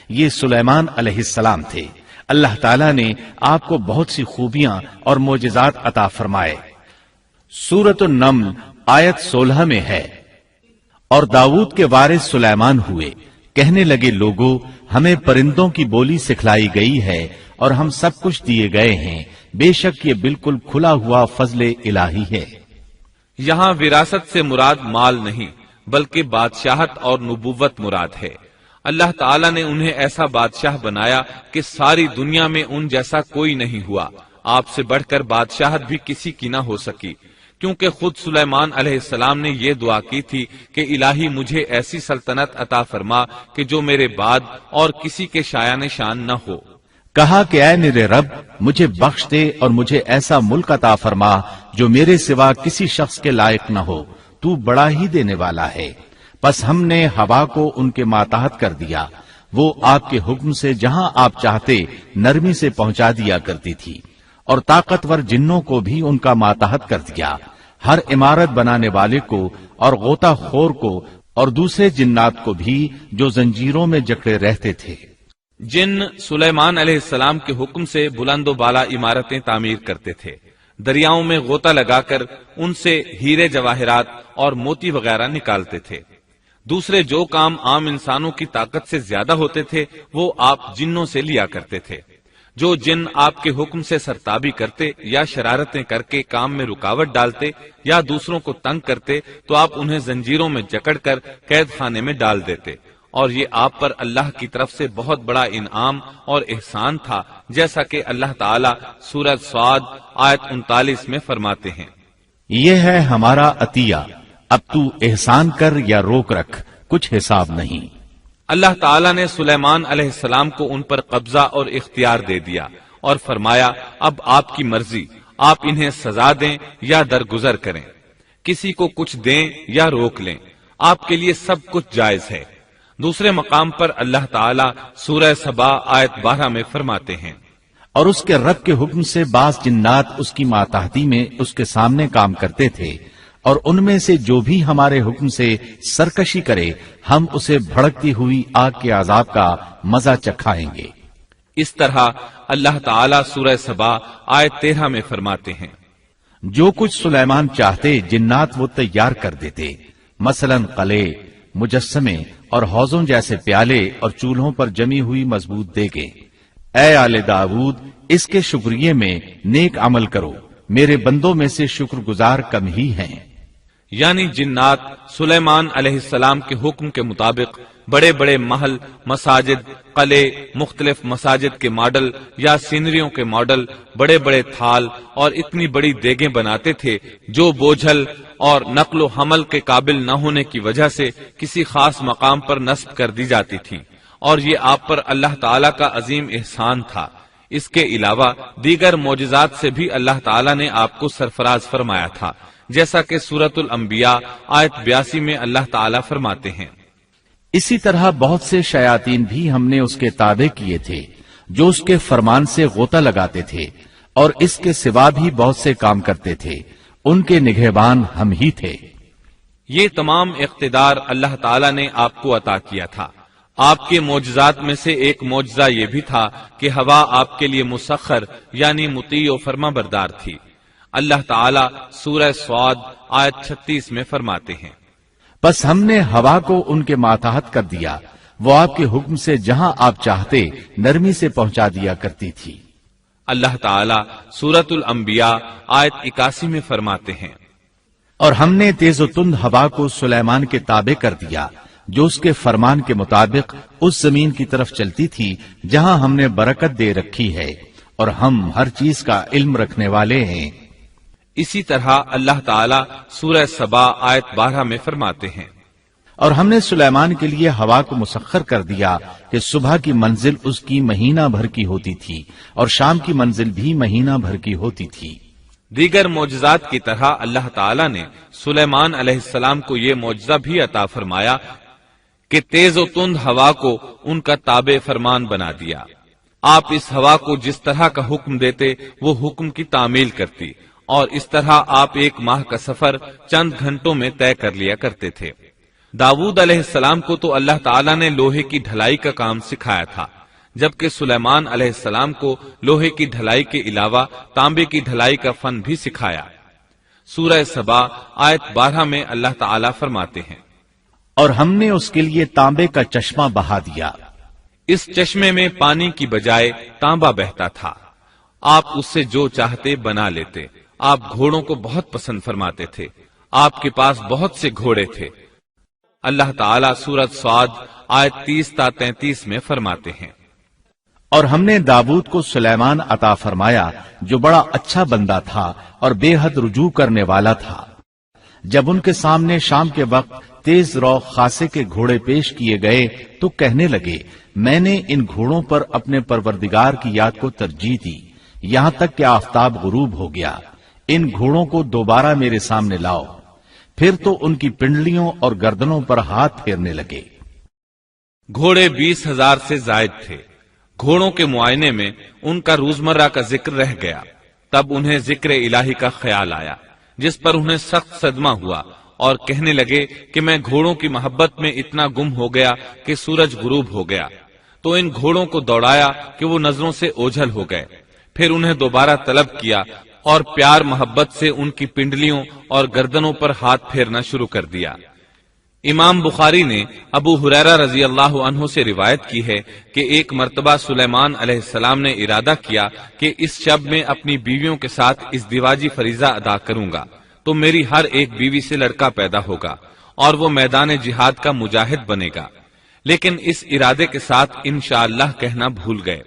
یہ سلیمان علیہ السلام تھے۔ اللہ تعالیٰ نے آپ کو بہت سی خوبیاں اور معجزات عطا فرمائے۔ سورۃ النمل آیت 16 میں ہے، اور داؤد کے وارث سلیمان ہوئے، کہنے لگے لوگوں ہمیں پرندوں کی بولی سکھلائی گئی ہے اور ہم سب کچھ دیے گئے ہیں، بے شک یہ بالکل کھلا ہوا فضل الہی ہے۔ یہاں وراثت سے مراد مال نہیں بلکہ بادشاہت اور نبوت مراد ہے۔ اللہ تعالیٰ نے انہیں ایسا بادشاہ بنایا کہ ساری دنیا میں ان جیسا کوئی نہیں ہوا، آپ سے بڑھ کر بادشاہت بھی کسی کی نہ ہو سکی، کیونکہ خود سلیمان علیہ السلام نے یہ دعا کی تھی کہ الہی مجھے ایسی سلطنت عطا فرما کہ جو میرے بعد اور کسی کے شایان شان نہ ہو۔ کہا کہ اے میرے رب مجھے بخش دے اور مجھے ایسا ملک عطا فرما جو میرے سوا کسی شخص کے لائق نہ ہو، تو بڑا ہی دینے والا ہے۔ پس ہم نے ہوا کو ان کے ماتحت کر دیا، وہ آپ کے حکم سے جہاں آپ چاہتے نرمی سے پہنچا دیا کرتی تھی، اور طاقتور جنوں کو بھی ان کا ماتحت کر دیا، ہر عمارت بنانے والے کو اور غوطہ خور کو اور دوسرے جنات کو بھی جو زنجیروں میں جکڑے رہتے تھے۔ جن سلیمان علیہ السلام کے حکم سے بلند و بالا عمارتیں تعمیر کرتے تھے، دریاؤں میں غوطہ لگا کر ان سے ہیرے جواہرات اور موتی وغیرہ نکالتے تھے۔ دوسرے جو کام عام انسانوں کی طاقت سے زیادہ ہوتے تھے وہ آپ جنوں سے لیا کرتے تھے۔ جو جن آپ کے حکم سے سرتابی کرتے یا شرارتیں کر کے کام میں رکاوٹ ڈالتے یا دوسروں کو تنگ کرتے تو آپ انہیں زنجیروں میں جکڑ کر قید خانے میں ڈال دیتے، اور یہ آپ پر اللہ کی طرف سے بہت بڑا انعام اور احسان تھا، جیسا کہ اللہ تعالیٰ سورۃ صاد آیت 39 میں فرماتے ہیں، یہ ہے ہمارا عطیہ، اب تو احسان کر یا روک رکھ، کچھ حساب نہیں۔ اللہ تعالیٰ نے سلیمان علیہ السلام کو ان پر قبضہ اور اختیار دے دیا اور فرمایا اب آپ کی مرضی، آپ انہیں سزا دیں یا درگزر کریں، کسی کو کچھ دیں یا روک لیں، آپ کے لیے سب کچھ جائز ہے۔ دوسرے مقام پر اللہ تعالیٰ سورہ سبا آیت 12 میں فرماتے ہیں، اور اس کے رب کے حکم سے بعض جنات اس کی ماتحتی میں اس کے سامنے کام کرتے تھے، اور ان میں سے جو بھی ہمارے حکم سے سرکشی کرے ہم اسے بھڑکتی ہوئی آگ کے عذاب کا مزہ چکھائیں گے۔ اس طرح اللہ تعالیٰ سورہ سبا آیت 13 میں فرماتے ہیں، جو کچھ سلیمان چاہتے جنات وہ تیار کر دیتے، مثلا قلعے، مجسمے اور حوضوں جیسے پیالے اور چولہوں پر جمی ہوئی مضبوط دیگیں۔ اے آل داؤد اس کے شکریہ میں نیک عمل کرو، میرے بندوں میں سے شکر گزار کم ہی ہیں۔ یعنی جنات سلیمان علیہ السلام کے حکم کے مطابق بڑے بڑے محل، مساجد، قلعے، مختلف مساجد کے ماڈل یا سینریوں کے ماڈل، بڑے بڑے تھال اور اتنی بڑی دیگیں بناتے تھے جو بوجھل اور نقل و حمل کے قابل نہ ہونے کی وجہ سے کسی خاص مقام پر نصب کر دی جاتی تھی، اور یہ آپ پر اللہ تعالیٰ کا عظیم احسان تھا۔ اس کے علاوہ دیگر معجزات سے بھی اللہ تعالیٰ نے آپ کو سرفراز فرمایا تھا، جیسا کہ سورۃ الانبیاء آیت 82 میں اللہ تعالیٰ فرماتے ہیں، اسی طرح بہت سے شیاطین بھی ہم نے اس کے تابع کیے تھے جو اس کے فرمان سے غوطہ لگاتے تھے، اور اس کے سوا بھی بہت سے کام کرتے تھے، ان کے نگہبان ہم ہی تھے۔ یہ تمام اقتدار اللہ تعالیٰ نے آپ کو عطا کیا تھا۔ آپ کے معجزات میں سے ایک معجزہ یہ بھی تھا کہ ہوا آپ کے لیے مسخر یعنی مطیع و فرما بردار تھی۔ اللہ تعالیٰ سورہ صاد آیت 36 میں فرماتے ہیں، بس ہم نے ہوا کو ان کے ماتحت کر دیا، وہ آپ کے حکم سے جہاں آپ چاہتے نرمی سے پہنچا دیا کرتی تھی۔ اللہ تعالیٰ سورۃ الانبیاء آیت 81 میں فرماتے ہیں، اور ہم نے تیز و تند ہوا کو سلیمان کے تابع کر دیا جو اس کے فرمان کے مطابق اس زمین کی طرف چلتی تھی جہاں ہم نے برکت دے رکھی ہے، اور ہم ہر چیز کا علم رکھنے والے ہیں۔ اسی طرح اللہ تعالیٰ سورہ سبا آیت 12 میں فرماتے ہیں، اور ہم نے سلیمان کے لیے ہوا کو مسخر کر دیا کہ صبح کی منزل اس کی مہینہ بھر کی ہوتی تھی اور شام کی منزل بھی مہینہ بھر کی ہوتی تھی۔ دیگر معجزات کی طرح اللہ تعالیٰ نے سلیمان علیہ السلام کو یہ معجزہ بھی عطا فرمایا کہ تیز و تند ہوا کو ان کا تابع فرمان بنا دیا۔ آپ اس ہوا کو جس طرح کا حکم دیتے وہ حکم کی تعمیل کرتی، اور اس طرح آپ ایک ماہ کا سفر چند گھنٹوں میں طے کر لیا کرتے تھے۔ داؤد علیہ السلام کو تو اللہ تعالیٰ نے لوہے کی ڈھلائی کا کام سکھایا تھا، جبکہ سلیمان علیہ السلام کو لوہے کی ڈھلائی کے علاوہ تانبے کی ڈھلائی کا فن بھی سکھایا۔ سورہ سبا آیت 12 میں اللہ تعالیٰ فرماتے ہیں، اور ہم نے اس کے لیے تانبے کا چشمہ بہا دیا۔ اس چشمے میں پانی کی بجائے تانبا بہتا تھا، آپ اس سے جو چاہتے بنا لیتے۔ آپ گھوڑوں کو بہت پسند فرماتے تھے، آپ کے پاس بہت سے گھوڑے تھے۔ اللہ تعالیٰ سورۃ صاد آیت 30 تا 33 میں فرماتے ہیں، اور ہم نے داؤد کو سلیمان عطا فرمایا جو بڑا اچھا بندہ تھا اور بے حد رجوع کرنے والا تھا۔ جب ان کے سامنے شام کے وقت تیز رو خاصے کے گھوڑے پیش کیے گئے تو کہنے لگے، میں نے ان گھوڑوں پر اپنے پروردگار کی یاد کو ترجیح دی، یہاں تک کہ آفتاب غروب ہو گیا۔ ان گھوڑوں کو دوبارہ میرے سامنے لاؤ۔ پھر تو ان کی پنڈلیوں اور گردنوں پر ہاتھ پھیرنے لگے۔ گھوڑے 20,000 سے زائد تھے۔ گھوڑوں کے معائنے میں ان کا روزمرہ کا ذکر رہ گیا، تب انہیں ذکر الہی کا خیال آیا، جس پر انہیں سخت صدمہ ہوا اور کہنے لگے کہ میں گھوڑوں کی محبت میں اتنا گم ہو گیا کہ سورج غروب ہو گیا۔ تو ان گھوڑوں کو دوڑایا کہ وہ نظروں سے اوجھل ہو گئے۔ پھر انہیں دوبارہ طلب کیا اور پیار محبت سے ان کی پنڈلیوں اور گردنوں پر ہاتھ پھیرنا شروع کر دیا۔ امام بخاری نے ابو ہریرہ رضی اللہ عنہ سے روایت کی ہے کہ ایک مرتبہ سلیمان علیہ السلام نے ارادہ کیا کہ اس شب میں اپنی بیویوں کے ساتھ ازدواجی فریضہ ادا کروں گا تو میری ہر ایک بیوی سے لڑکا پیدا ہوگا اور وہ میدان جہاد کا مجاہد بنے گا، لیکن اس ارادے کے ساتھ انشاءاللہ کہنا بھول گئے۔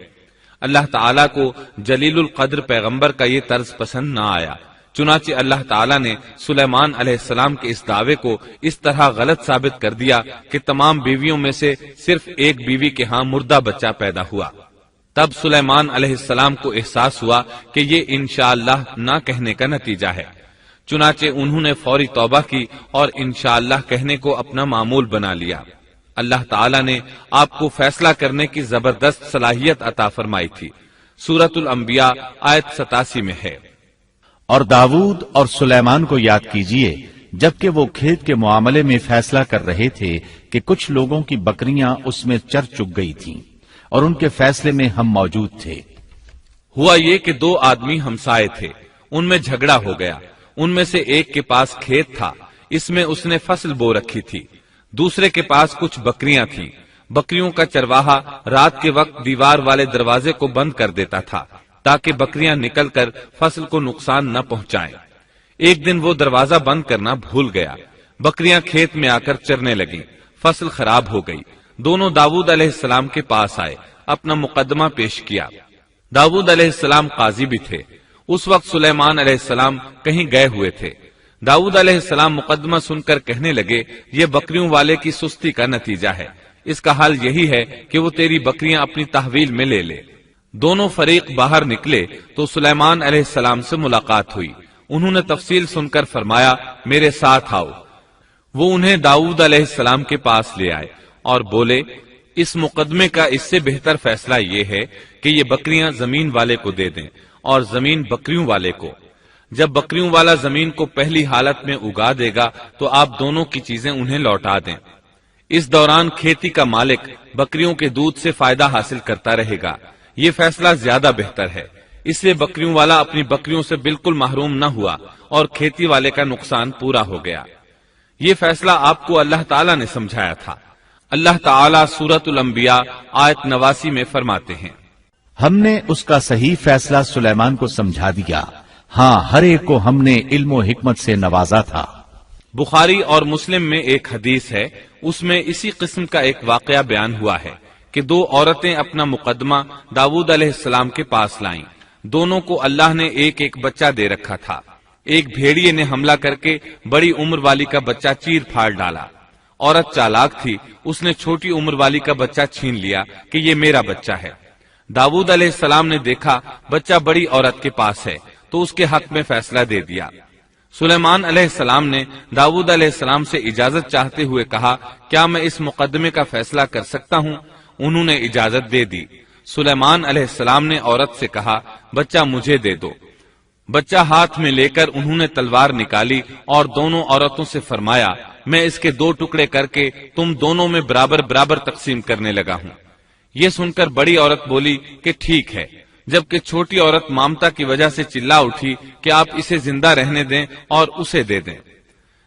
اللہ تعالیٰ کو جلیل القدر پیغمبر کا یہ طرز پسند نہ آیا، چنانچہ اللہ تعالیٰ نے سلیمان علیہ السلام کے اس دعوے کو اس طرح غلط ثابت کر دیا کہ تمام بیویوں میں سے صرف ایک بیوی کے ہاں مردہ بچہ پیدا ہوا۔ تب سلیمان علیہ السلام کو احساس ہوا کہ یہ انشاءاللہ نہ کہنے کا نتیجہ ہے، چنانچہ انہوں نے فوری توبہ کی اور انشاءاللہ کہنے کو اپنا معمول بنا لیا۔ اللہ تعالیٰ نے آپ کو فیصلہ کرنے کی زبردست صلاحیت عطا فرمائی تھی۔ سورۃ الانبیاء آیت 87 میں ہے، اور داؤد اور سلیمان کو یاد کیجئے جبکہ وہ کھیت کے معاملے میں فیصلہ کر رہے تھے کہ کچھ لوگوں کی بکریاں اس میں چر چگ گئی تھیں اور ان کے فیصلے میں ہم موجود تھے۔ ہوا یہ کہ دو آدمی ہمسائے تھے، ان میں جھگڑا ہو گیا۔ ان میں سے ایک کے پاس کھیت تھا، اس میں اس نے فصل بو رکھی تھی، دوسرے کے پاس کچھ بکریاں تھیں۔ بکریوں کا چرواہا رات کے وقت دیوار والے دروازے کو بند کر دیتا تھا تاکہ بکریاں نکل کر فصل کو نقصان نہ پہنچائیں۔ ایک دن وہ دروازہ بند کرنا بھول گیا، بکریاں کھیت میں آ کر چرنے لگیں، فصل خراب ہو گئی۔ دونوں داؤد علیہ السلام کے پاس آئے، اپنا مقدمہ پیش کیا۔ داؤد علیہ السلام قاضی بھی تھے۔ اس وقت سلیمان علیہ السلام کہیں گئے ہوئے تھے۔ داؤد علیہ السلام مقدمہ سن کر کہنے لگے، یہ بکریوں والے کی سستی کا نتیجہ ہے، اس کا حل یہی ہے کہ وہ تیری بکریاں اپنی تحویل میں لے لے۔ دونوں فریق باہر نکلے تو سلیمان علیہ السلام سے ملاقات ہوئی۔ انہوں نے تفصیل سن کر فرمایا، میرے ساتھ آؤ۔ وہ انہیں داؤد علیہ السلام کے پاس لے آئے اور بولے، اس مقدمے کا اس سے بہتر فیصلہ یہ ہے کہ یہ بکریاں زمین والے کو دے دیں اور زمین بکریوں والے کو۔ جب بکریوں والا زمین کو پہلی حالت میں اگا دے گا تو آپ دونوں کی چیزیں انہیں لوٹا دیں۔ اس دوران کھیتی کا مالک بکریوں کے دودھ سے فائدہ حاصل کرتا رہے گا۔ یہ فیصلہ زیادہ بہتر ہے۔ اس لیے بکریوں والا اپنی بکریوں سے بالکل محروم نہ ہوا اور کھیتی والے کا نقصان پورا ہو گیا۔ یہ فیصلہ آپ کو اللہ تعالیٰ نے سمجھایا تھا۔ اللہ تعالیٰ سورۃ الانبیاء آیت 89 میں فرماتے ہیں، ہم نے اس کا صحیح فیصلہ سلیمان کو سمجھا دیا، ہاں ہر ایک کو ہم نے علم و حکمت سے نوازا تھا۔ بخاری اور مسلم میں ایک حدیث ہے، اس میں اسی قسم کا ایک واقعہ بیان ہوا ہے کہ دو عورتیں اپنا مقدمہ داؤد علیہ السلام کے پاس لائیں۔ دونوں کو اللہ نے ایک ایک بچہ دے رکھا تھا۔ ایک بھیڑیے نے حملہ کر کے بڑی عمر والی کا بچہ چیر پھاڑ ڈالا۔ عورت چالاک تھی، اس نے چھوٹی عمر والی کا بچہ چھین لیا کہ یہ میرا بچہ ہے۔ داؤد علیہ السلام نے دیکھا بچہ بڑی عورت کے پاس ہے تو اس کے حق میں فیصلہ دے دیا۔ سلیمان علیہ السلام نے داؤد علیہ السلام سے اجازت چاہتے ہوئے کہا، کیا میں اس مقدمے کا فیصلہ کر سکتا ہوں؟ انہوں نے اجازت دے دی۔ سلیمان علیہ السلام نے عورت سے کہا، بچہ مجھے دے دو۔ بچہ ہاتھ میں لے کر انہوں نے تلوار نکالی اور دونوں عورتوں سے فرمایا میں اس کے 2 ٹکڑے کر کے تم دونوں میں برابر برابر تقسیم کرنے لگا ہوں۔ یہ سن کر بڑی عورت بولی کہ ٹھیک ہے، جبکہ چھوٹی عورت مامتا کی وجہ سے چلا اٹھی کہ آپ اسے زندہ رہنے دیں اور اسے دے دیں۔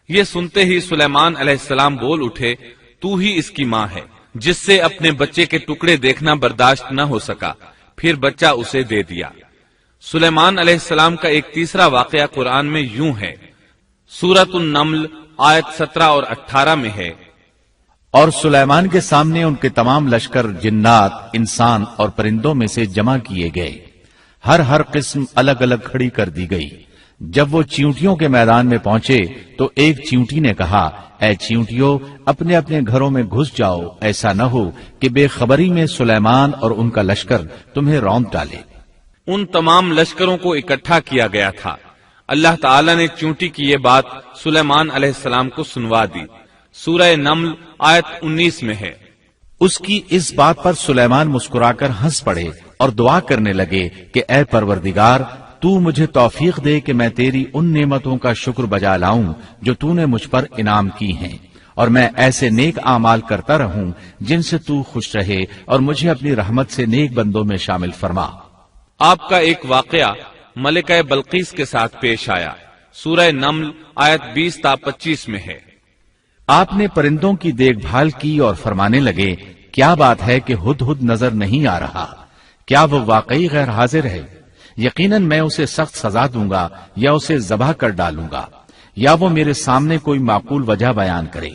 یہ سنتے ہی سلیمان علیہ السلام بول اٹھے تو ہی اس کی ماں ہے، جس سے اپنے بچے کے ٹکڑے دیکھنا برداشت نہ ہو سکا، پھر بچہ اسے دے دیا۔ سلیمان علیہ السلام کا ایک تیسرا واقعہ قرآن میں یوں ہے، سورۃ النمل آیت 17 اور 18 میں ہے، اور سلیمان کے سامنے ان کے تمام لشکر جنات، انسان اور پرندوں میں سے جمع کیے گئے، ہر قسم الگ الگ کھڑی کر دی گئی۔ جب وہ چیونٹیوں کے میدان میں پہنچے تو ایک چیونٹی نے کہا اے چیونٹیوں اپنے اپنے گھروں میں گھس جاؤ، ایسا نہ ہو کہ بے خبری میں سلیمان اور ان کا لشکر تمہیں روند ڈالے۔ ان تمام لشکروں کو اکٹھا کیا گیا تھا۔ اللہ تعالیٰ نے چیونٹی کی یہ بات سلیمان علیہ السلام کو سنوا دی۔ سورہ نمل آیت 19 میں ہے، اس کی اس بات پر سلیمان مسکرا کر ہنس پڑے اور دعا کرنے لگے کہ اے پروردگار تو مجھے توفیق دے کہ میں تیری ان نعمتوں کا شکر بجا لاؤں جو تو نے مجھ پر انعام کی ہیں، اور میں ایسے نیک اعمال کرتا رہوں جن سے تو خوش رہے، اور مجھے اپنی رحمت سے نیک بندوں میں شامل فرما۔ آپ کا ایک واقعہ ملکہ بلقیس کے ساتھ پیش آیا۔ سورہ نمل آیت 20 تا 25 میں ہے، آپ نے پرندوں کی دیکھ بھال کی اور فرمانے لگے کیا بات ہے کہ ہدہد نظر نہیں آ رہا، کیا وہ واقعی غیر حاضر ہے؟ یقیناً میں اسے سخت سزا دوں گا یا اسے ذبح کر ڈالوں گا، یا وہ میرے سامنے کوئی معقول وجہ بیان کرے۔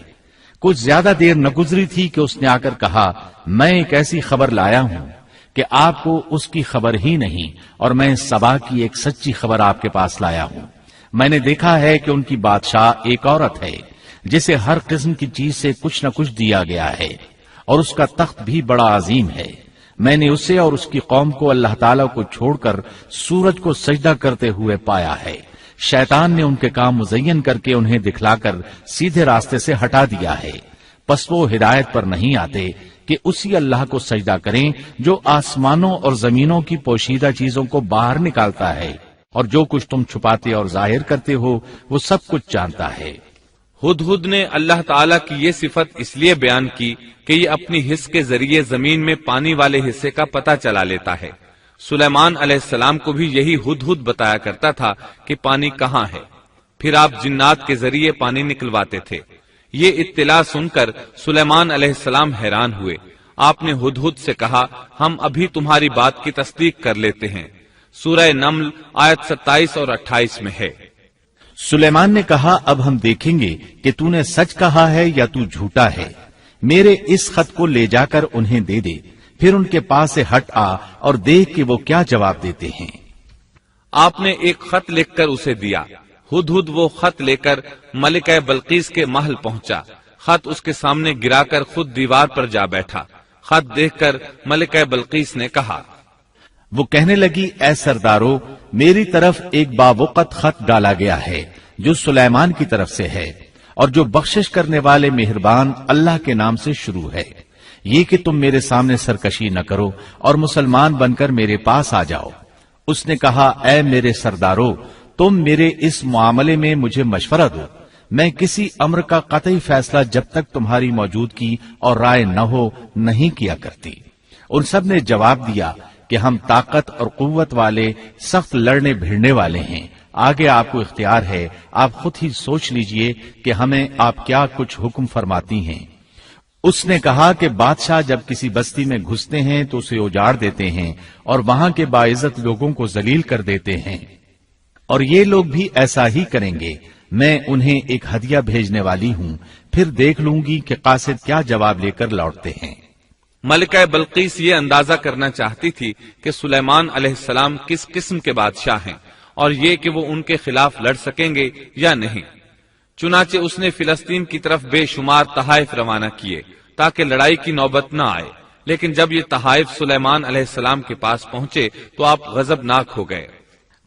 کچھ زیادہ دیر نہ گزری تھی کہ اس نے آ کر کہا میں ایک ایسی خبر لایا ہوں کہ آپ کو اس کی خبر ہی نہیں، اور میں سبا کی ایک سچی خبر آپ کے پاس لایا ہوں۔ میں نے دیکھا ہے کہ ان کی بادشاہ ایک عورت ہے جسے ہر قسم کی چیز سے کچھ نہ کچھ دیا گیا ہے، اور اس کا تخت بھی بڑا عظیم ہے۔ میں نے اسے اور اس کی قوم کو اللہ تعالیٰ کو چھوڑ کر سورج کو سجدہ کرتے ہوئے پایا ہے۔ شیطان نے ان کے کام مزین کر کے انہیں دکھلا کر سیدھے راستے سے ہٹا دیا ہے، پس وہ ہدایت پر نہیں آتے کہ اسی اللہ کو سجدہ کریں جو آسمانوں اور زمینوں کی پوشیدہ چیزوں کو باہر نکالتا ہے، اور جو کچھ تم چھپاتے اور ظاہر کرتے ہو وہ سب کچھ جانتا ہے۔ ہدہد نے اللہ تعالیٰ کی یہ صفت اس لیے بیان کی کہ یہ اپنی حس کے ذریعے زمین میں پانی والے حصے کا پتہ چلا لیتا ہے۔ سلیمان علیہ السلام کو بھی یہی ہدہد بتایا کرتا تھا کہ پانی کہاں ہے، پھر آپ جنات کے ذریعے پانی نکلواتے تھے۔ یہ اطلاع سن کر سلیمان علیہ السلام حیران ہوئے۔ آپ نے ہدہد سے کہا ہم ابھی تمہاری بات کی تصدیق کر لیتے ہیں۔ سورہ نمل آیت 27 اور 28 میں ہے، سلیمان نے کہا اب ہم دیکھیں گے کہ تو نے سچ کہا ہے یا تو جھوٹا ہے، میرے اس خط کو لے جا کر انہیں دے دے، پھر ان کے پاس سے ہٹ آ اور دیکھ کہ وہ کیا جواب دیتے ہیں۔ آپ نے ایک خط لکھ کر اسے دیا۔ ہدہد وہ خط لے کر ملکہ بلقیس کے محل پہنچا۔ خط اس کے سامنے گرا کر خود دیوار پر جا بیٹھا۔ خط دیکھ کر ملکہ بلقیس نے کہا، وہ کہنے لگی اے سردارو میری طرف ایک باوقت خط ڈالا گیا ہے جو سلیمان کی طرف سے ہے، اور جو بخشش کرنے والے مہربان اللہ کے نام سے شروع ہے، یہ کہ تم میرے سامنے سرکشی نہ کرو اور مسلمان بن کر میرے پاس آ جاؤ۔ اس نے کہا اے میرے سردارو تم میرے اس معاملے میں مجھے مشورہ دو، میں کسی امر کا قطعی فیصلہ جب تک تمہاری موجودگی اور رائے نہ ہو نہیں کیا کرتی۔ ان سب نے جواب دیا کہ ہم طاقت اور قوت والے، سخت لڑنے بھیڑنے والے ہیں، آگے آپ کو اختیار ہے، آپ خود ہی سوچ لیجئے کہ ہمیں آپ کیا کچھ حکم فرماتی ہیں۔ اس نے کہا کہ بادشاہ جب کسی بستی میں گھستے ہیں تو اسے اجاڑ دیتے ہیں اور وہاں کے باعزت لوگوں کو ذلیل کر دیتے ہیں، اور یہ لوگ بھی ایسا ہی کریں گے۔ میں انہیں ایک ہدیہ بھیجنے والی ہوں، پھر دیکھ لوں گی کہ قاصد کیا جواب لے کر لوٹتے ہیں۔ ملکہ بلقیس یہ اندازہ کرنا چاہتی تھی کہ سلیمان علیہ السلام کس قسم کے بادشاہ ہیں، اور یہ کہ وہ ان کے خلاف لڑ سکیں گے یا نہیں۔ چنانچہ اس نے فلسطین کی طرف بے شمار تحائف روانہ کیے تاکہ لڑائی کی نوبت نہ آئے، لیکن جب یہ تحائف سلیمان علیہ السلام کے پاس پہنچے تو آپ غضبناک ہو گئے۔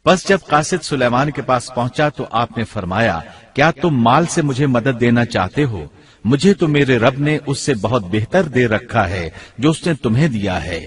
بس جب قاصد سلیمان کے پاس پہنچا تو آپ نے فرمایا کیا تم مال سے مجھے مدد دینا چاہتے ہو؟ مجھے تو میرے رب نے اس سے بہت بہتر دے رکھا ہے جو اس نے تمہیں دیا ہے۔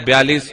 42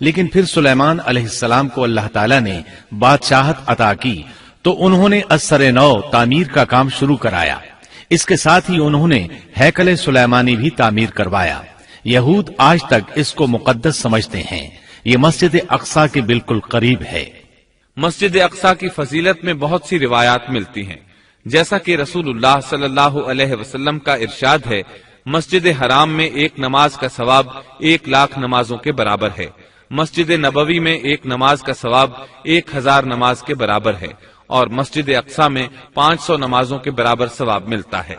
لیکن پھر سلیمان علیہ السلام کو اللہ تعالیٰ نے بادشاہت عطا کی تو انہوں نے ازسر نو تعمیر کا کام شروع کرایا۔ اس کے ساتھ ہی انہوں نے ہیکل سلیمانی بھی تعمیر کروایا۔ یہود آج تک اس کو مقدس سمجھتے ہیں۔ یہ مسجد اقصی کے بالکل قریب ہے۔ مسجد اقصی کی فضیلت میں بہت سی روایات ملتی ہیں، جیسا کہ رسول اللہ صلی اللہ علیہ وسلم کا ارشاد ہے، مسجد حرام میں ایک نماز کا ثواب 1,00,000 نمازوں کے برابر ہے، مسجد نبوی میں ایک نماز کا ثواب 1,000 نماز کے برابر ہے، اور مسجد اقصی میں 500 نمازوں کے برابر ثواب ملتا ہے۔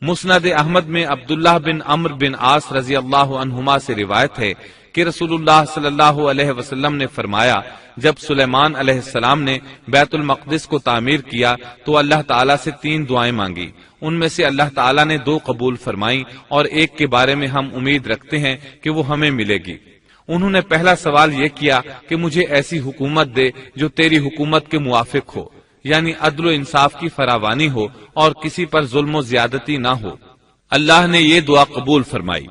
مسند احمد میں عبداللہ بن عمرو بن عاص رضی اللہ عنہما سے روایت ہے کہ رسول اللہ صلی اللہ علیہ وسلم نے فرمایا، جب سلیمان علیہ السلام نے بیت المقدس کو تعمیر کیا تو اللہ تعالیٰ سے 3 دعائیں مانگی، ان میں سے اللہ تعالیٰ نے 2 قبول فرمائیں اور ایک کے بارے میں ہم امید رکھتے ہیں کہ وہ ہمیں ملے گی۔ انہوں نے پہلا سوال یہ کیا کہ مجھے ایسی حکومت دے جو تیری حکومت کے موافق ہو، یعنی عدل و انصاف کی فراوانی ہو اور کسی پر ظلم و زیادتی نہ ہو۔ اللہ نے یہ دعا قبول فرمائی۔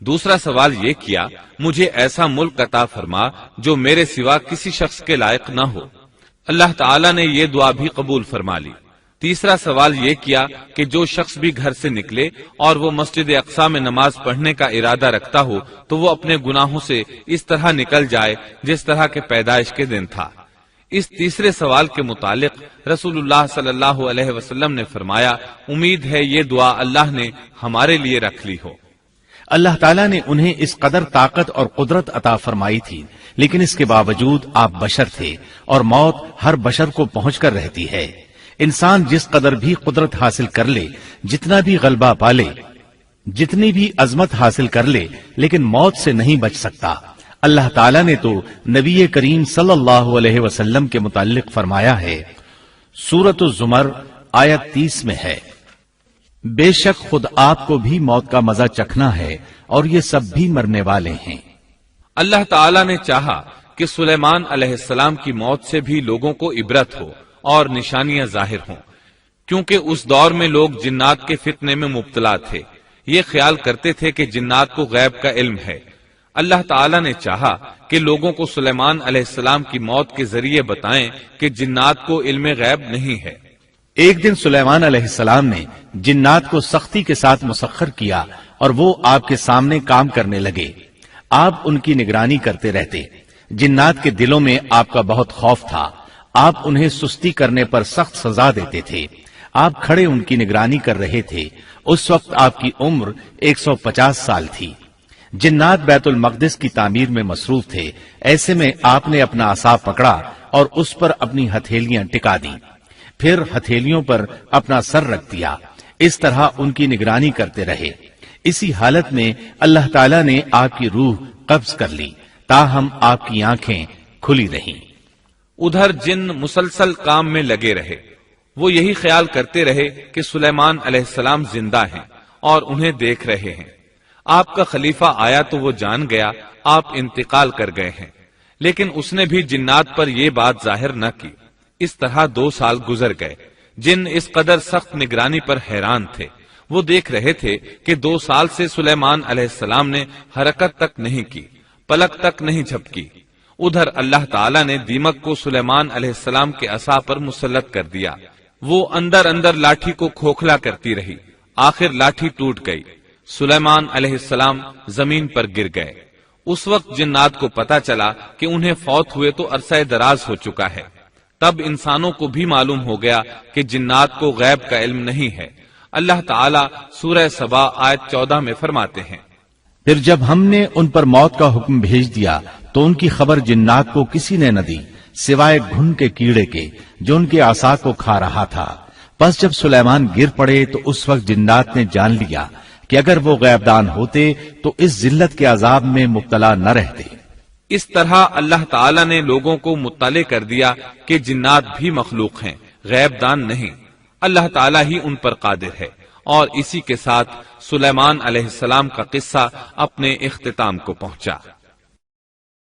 دوسرا سوال یہ کیا، مجھے ایسا ملک عطا فرما جو میرے سوا کسی شخص کے لائق نہ ہو۔ اللہ تعالیٰ نے یہ دعا بھی قبول فرما لی۔ تیسرا سوال یہ کیا کہ جو شخص بھی گھر سے نکلے اور وہ مسجد اقصی میں نماز پڑھنے کا ارادہ رکھتا ہو تو وہ اپنے گناہوں سے اس طرح نکل جائے جس طرح کے پیدائش کے دن تھا۔ اس تیسرے سوال کے متعلق رسول اللہ صلی اللہ علیہ وسلم نے فرمایا، امید ہے یہ دعا اللہ نے ہمارے لیے رکھ لی ہو۔ اللہ تعالیٰ نے انہیں اس قدر طاقت اور قدرت عطا فرمائی تھی، لیکن اس کے باوجود آپ بشر تھے اور موت ہر بشر کو پہنچ کر رہتی ہے۔ انسان جس قدر بھی قدرت حاصل کر لے، جتنا بھی غلبہ پالے، جتنی بھی عظمت حاصل کر لے، لیکن موت سے نہیں بچ سکتا۔ اللہ تعالیٰ نے تو نبی کریم صلی اللہ علیہ وسلم کے متعلق فرمایا ہے، سورۃ الزمر آیت 30 میں ہے، بے شک خود آپ کو بھی موت کا مزہ چکھنا ہے اور یہ سب بھی مرنے والے ہیں۔ اللہ تعالیٰ نے چاہا کہ سلیمان علیہ السلام کی موت سے بھی لوگوں کو عبرت ہو اور نشانیاں ظاہر ہوں، کیونکہ اس دور میں لوگ جنات کے فتنے میں مبتلا تھے، یہ خیال کرتے تھے کہ جنات کو غیب کا علم ہے۔ اللہ تعالیٰ نے چاہا کہ لوگوں کو سلیمان علیہ السلام کی موت کے ذریعے بتائیں کہ جنات کو علم غیب نہیں ہے۔ ایک دن سلیمان علیہ السلام نے جنات کو سختی کے ساتھ مسخر کیا اور وہ آپ کے سامنے کام کرنے لگے۔ آپ ان کی نگرانی کرتے رہتے۔ جنات کے دلوں میں آپ کا بہت خوف تھا۔ آپ انہیں سستی کرنے پر سخت سزا دیتے تھے۔ آپ کھڑے ان کی نگرانی کر رہے تھے۔ اس وقت آپ کی عمر 150 سال تھی۔ جنات بیت المقدس کی تعمیر میں مصروف تھے۔ ایسے میں آپ نے اپنا عصا پکڑا اور اس پر اپنی ہتھیلیاں ٹکا دیں، پھر ہتھیلیوں پر اپنا سر رکھ دیا۔ اس طرح ان کی نگرانی کرتے رہے۔ اسی حالت میں اللہ تعالیٰ نے آپ کی روح قبض کر لی، تاہم آپ کی آنکھیں کھلی رہیں۔ ادھر جن مسلسل کام میں لگے رہے۔ وہ یہی خیال کرتے رہے کہ سلیمان علیہ السلام زندہ ہیں اور انہیں دیکھ رہے ہیں۔ آپ کا خلیفہ آیا تو وہ جان گیا آپ انتقال کر گئے ہیں، لیکن اس نے بھی جنات پر یہ بات ظاہر نہ کی۔ اس طرح 2 سال گزر گئے۔ جن اس قدر سخت نگرانی پر حیران تھے۔ وہ دیکھ رہے تھے کہ 2 سال سے سلیمان علیہ السلام نے حرکت تک نہیں کی، پلک تک نہیں جھپکی۔ ادھر اللہ تعالیٰ نے دیمک کو سلیمان علیہ السلام کے عصا پر مسلط کر دیا۔ وہ اندر اندر لاٹھی کو کھوکھلا کرتی رہی۔ آخر لاٹھی ٹوٹ گئی۔ سلیمان علیہ السلام زمین پر گر گئے۔ اس وقت جنات کو پتا چلا کہ انہیں فوت ہوئے تو عرصہ دراز ہو چکا ہے۔ تب انسانوں کو بھی معلوم ہو گیا کہ جنات کو غیب کا علم نہیں ہے۔ اللہ تعالیٰ سورہ سبا آیت 14 میں فرماتے ہیں، پھر جب ہم نے ان پر موت کا حکم بھیج دیا تو ان کی خبر جنات کو کسی نے نہ دی سوائے گھن کے کیڑے کے جو ان کے عصا کو کھا رہا تھا۔ پس جب سلیمان گر پڑے تو اس وقت جنات نے جان لیا کہ اگر وہ غیب دان ہوتے تو اس ذلت کے عذاب میں مبتلا نہ رہتے۔ اس طرح اللہ تعالیٰ نے لوگوں کو مطلع کر دیا کہ جنات بھی مخلوق ہیں، غیب دان نہیں۔ اللہ تعالیٰ ہی ان پر قادر ہے۔ اور اسی کے ساتھ سلیمان علیہ السلام کا قصہ اپنے اختتام کو پہنچا۔